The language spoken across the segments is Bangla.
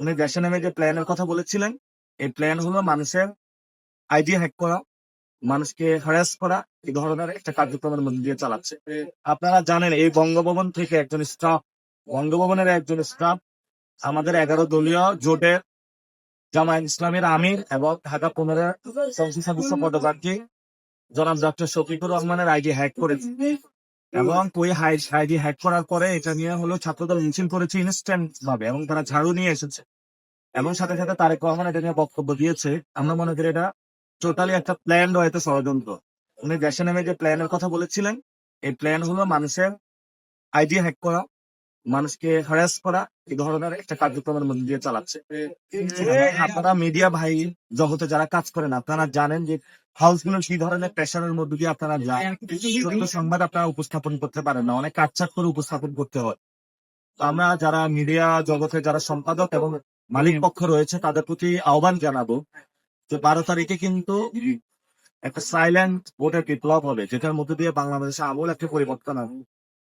উনি দেশে নেমে যে প্ল্যানের কথা বলেছিলেন, এই প্ল্যান হলো মানুষের আইডি হ্যাক করা, মানুষকে হ্যারাস করা, এই ধরনের একটা কার্যক্রমের মধ্যে দিয়ে চালাচ্ছে। আপনারা জানেন এই বঙ্গভবন থেকে বঙ্গভবনের একজন স্টাফ আমাদের 11 দলীয় জোটের জামায়াত ইসলামের আমির এবং ঢাকা 15 সংসদ সদস্য পদপ্রার্থী জনাব ডক্টর শফিকুর রহমানের আইডি হ্যাক করেছে এবং ওই আইডি হ্যাক করার পরে এটা নিয়ে হলো ছাত্রদল মিছিল করেছে ইনস্ট্যান্ট ভাবে এবং তারা ঝাড়ু নিয়ে এসেছে এবং সাথে সাথে তারেক রহমান এটা নিয়ে বক্তব্য দিয়েছে। আমরা মনে করি এটা টোটালি একটা প্ল্যান রয়েছে, ষড়যন্ত্র। উনি দেশে নেমে যে প্ল্যানের কথা বলেছিলেন, এই প্ল্যান হলো মানুষের আইডি হ্যাক করা, মানুষকে হ্যারাস করা, এই ধরনের একটা কার্যক্রমের মধ্যে দিয়ে চালাচ্ছে। আপনারা মিডিয়া ভাই জগতে যারা কাজ করেন আপনারা জানেন যে হাউসগুলো কি ধরনের প্রেশারের মধ্যে দিয়ে আপনারা যান, সত্য সংবাদ আপনারা উপস্থাপন করতে পারেন না, অনেক কাটছাট করে উপস্থাপন করতে হয়। তো আমরা যারা মিডিয়া জগতে যারা সম্পাদক এবং মালিক পক্ষ রয়েছে তাদের প্রতি আহ্বান জানাবো যে 12 তারিখে কিন্তু একটা সাইলেন্ট ভোটের বিপ্লব হবে, যেটার মধ্যে দিয়ে বাংলাদেশে আমূল একটা পরিবর্তন হবে।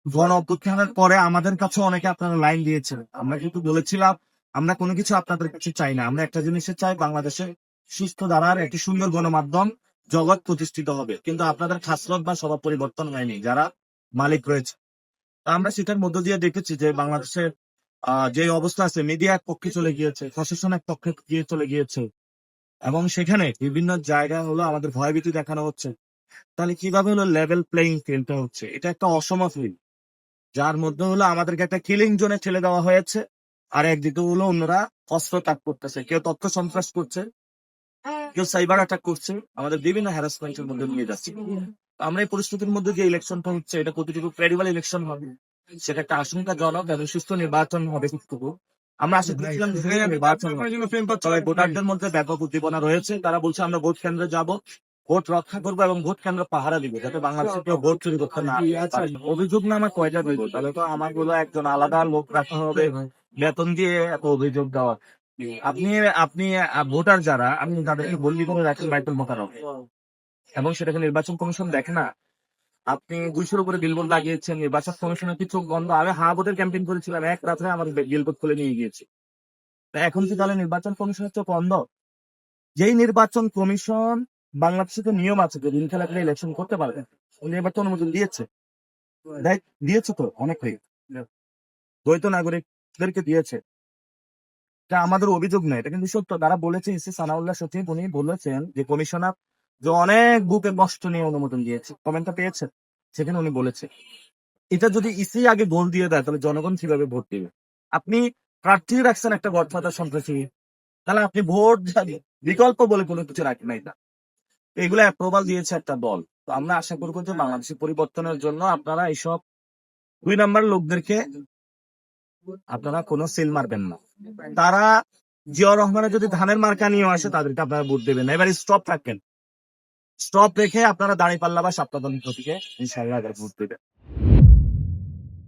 গণ অভ্যুত্থানের পরে আমাদের কাছে অনেকে আপনারা লাইন দিয়েছেন, আমরা কিন্তু বলেছিলাম আমরা কোনো কিছু আপনাদের কাছে চাই না, আমরা একটা জিনিসে চাই বাংলাদেশে সুস্থ ধারার একটি সুন্দর গণমাধ্যম জগৎ প্রতিষ্ঠিত হবে, কিন্তু আপনাদের খাসরত বা স্বভাব পরিবর্তন হয়নি যারা মালিক রয়েছে। তা আমরা সেটার মধ্য দিয়ে দেখেছি যে বাংলাদেশের যে অবস্থা আছে, মিডিয়া এক পক্ষে চলে গিয়েছে, প্রশাসন এক পক্ষে গিয়ে চলে গিয়েছে এবং সেখানে বিভিন্ন জায়গায় হলো আমাদের ভয়ভীতি দেখানো হচ্ছে। তাহলে কিভাবে হলো লেভেল প্লেইং ফিল্ডটা হচ্ছে, এটা একটা অসম ফিল্ড যার মধ্যে হলো আমাদেরকে একটা কিলিং জোনে ঠেলে দেওয়া হয়েছে, আর একদিকে হলো অন্যরা অস্ত্র ত্যাগ করতেছে, কেউ তথ্য সন্ত্রাস করছে, কেউ সাইবার অ্যাটাক করছে, আমাদের বিভিন্ন হ্যারাসমেন্টের মধ্যে নিয়ে যাচ্ছে। তো আমরা এই পরিস্থিতির মধ্যে যে ইলেকশনটা হচ্ছে এটা কতটুকু ক্রেডিবল ইলেকশন হবে, সেটা একটা আশঙ্কাজনক এবং সুস্থ নির্বাচন হবে কতটুকু আমরা আশা করছিলাম নির্বাচন হবে। তবে ভোটারদের মধ্যে ব্যাপক উদ্দীপনা রয়েছে, তারা বলছে আমরা ভোট কেন্দ্রে যাব, ভোট রক্ষা করবো এবং ভোট কেন্দ্র পাহারা দিব যাতে বাংলাদেশে কেউ ভোট চুরি করতে না পারে। অভিযোগ না আমার কয়টা দিব, তাহলে তো আমার গুলো একজন আলাদা লোক রাখা হবে বেতন দিয়ে এত অভিযোগ দেওয়া। আপনি আপনি ভোটার যারা, আপনি তাদেরকে বললি করে রাখেন বাইতুল মোকাররম এবং সেটাকে নির্বাচন কমিশন দেখে না। আপনি 200-র উপরে বিলবোর্ড লাগিয়েছেন, নির্বাচন কমিশনের কি চোখ বন্ধ? আমি ভোটের ক্যাম্পেইন করেছিলাম, এক রাত্রে আমার বিলবোর্ড খুলে নিয়ে গিয়েছি। তা এখন কি তাহলে নির্বাচন কমিশনের চোখ বন্ধ? যেই নির্বাচন কমিশন বাংলাদেশে তো নিয়ম আছে যে দিন খেলা ইলেকশন করতে পারবে, নির্বাচন অনুমোদন দিয়েছে, দিয়েছে তো অনেকেই দ্বৈত নাগরিকদেরকে দিয়েছে। এটা আমাদের অভিযোগ নয়, এটা কিন্তু সত্য। তারা বলেছে, ইসি সানাউল্লাহ সচিব উনি বলেছেন যে কমিশনার যে অনেক বুকে কষ্ট নিয়ে অনুমোদন দিয়েছে, কমেন্টটা পেয়েছে, সেখানে উনি বলেছে এটা যদি ইসি আগে গোল দিয়ে দেয় তাহলে জনগণ কিভাবে ভোট দিবে? আপনি প্রার্থী রাখছেন একটা গডফাদার সন্ত্রাসী, তাহলে আপনি ভোট বিকল্প বলে কোনো কিছু রাখেন নাই। এগুলো অ্যাপ্রুভাল দিয়েছে একটা দল। তো আমরা আশা করবো যে বাংলাদেশের পরিবর্তনের জন্য আপনারা এইসব 2 নাম্বার লোকদেরকে আপনারা কোনো সিল মারবেন না। তারা জিয়াউর রহমানের যদি ধানের মার্কা নিয়ে আসে তাদেরকে আপনারা ভোট দেবেন না। এবার স্টপ রাখেন, স্টপ রেখে আপনারা দাঁড়িপাল্লা বা সাপ্তাহ প্রতীকে ইনশাআল্লাহ ভোট দেবেন।